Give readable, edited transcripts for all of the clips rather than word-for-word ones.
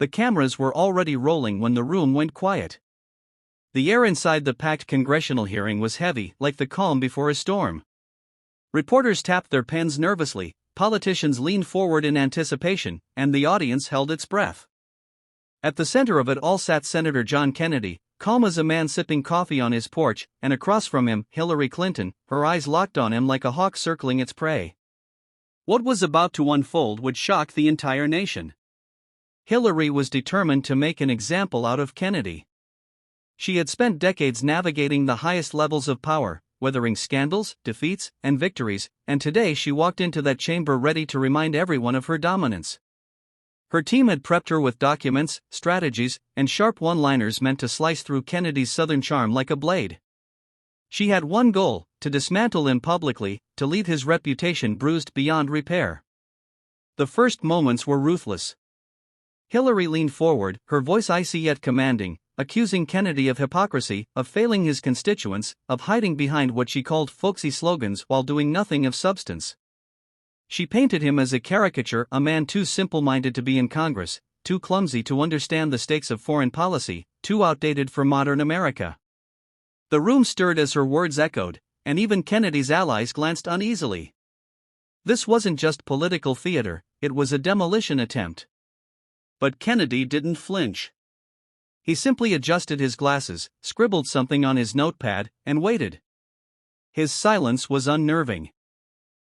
The cameras were already rolling when the room went quiet. The air inside the packed congressional hearing was heavy, like the calm before a storm. Reporters tapped their pens nervously, politicians leaned forward in anticipation, and the audience held its breath. At the center of it all sat Senator John Kennedy, calm as a man sipping coffee on his porch, and across from him, Hillary Clinton, her eyes locked on him like a hawk circling its prey. What was about to unfold would shock the entire nation. Hillary was determined to make an example out of Kennedy. She had spent decades navigating the highest levels of power, weathering scandals, defeats, and victories, and today she walked into that chamber ready to remind everyone of her dominance. Her team had prepped her with documents, strategies, and sharp one-liners meant to slice through Kennedy's southern charm like a blade. She had one goal: to dismantle him publicly, to leave his reputation bruised beyond repair. The first moments were ruthless. Hillary leaned forward, her voice icy yet commanding, accusing Kennedy of hypocrisy, of failing his constituents, of hiding behind what she called folksy slogans while doing nothing of substance. She painted him as a caricature, a man too simple-minded to be in Congress, too clumsy to understand the stakes of foreign policy, too outdated for modern America. The room stirred as her words echoed, and even Kennedy's allies glanced uneasily. This wasn't just political theater, it was a demolition attempt. But Kennedy didn't flinch. He simply adjusted his glasses, scribbled something on his notepad, and waited. His silence was unnerving.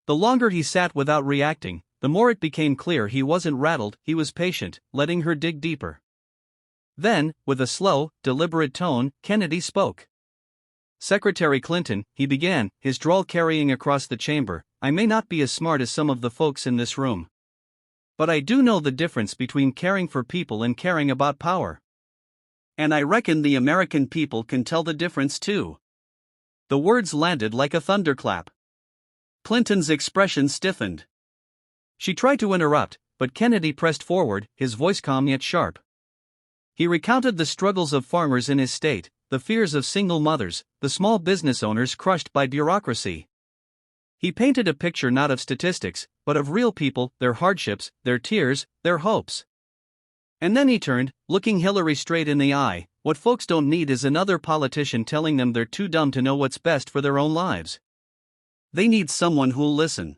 The longer he sat without reacting, the more it became clear he wasn't rattled, he was patient, letting her dig deeper. Then, with a slow, deliberate tone, Kennedy spoke. "Secretary Clinton," he began, his drawl carrying across the chamber, "I may not be as smart as some of the folks in this room. But I do know the difference between caring for people and caring about power. And I reckon the American people can tell the difference too." The words landed like a thunderclap. Clinton's expression stiffened. She tried to interrupt, but Kennedy pressed forward, his voice calm yet sharp. He recounted the struggles of farmers in his state, the fears of single mothers, the small business owners crushed by bureaucracy. He painted a picture not of statistics, but of real people, their hardships, their tears, their hopes. And then he turned, looking Hillary straight in the eye. "What folks don't need is another politician telling them they're too dumb to know what's best for their own lives. They need someone who'll listen.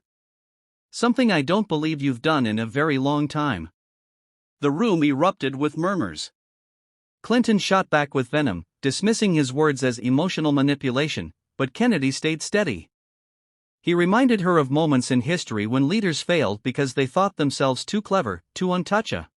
Something I don't believe you've done in a very long time." The room erupted with murmurs. Clinton shot back with venom, dismissing his words as emotional manipulation, but Kennedy stayed steady. He reminded her of moments in history when leaders failed because they thought themselves too clever, too untouchable.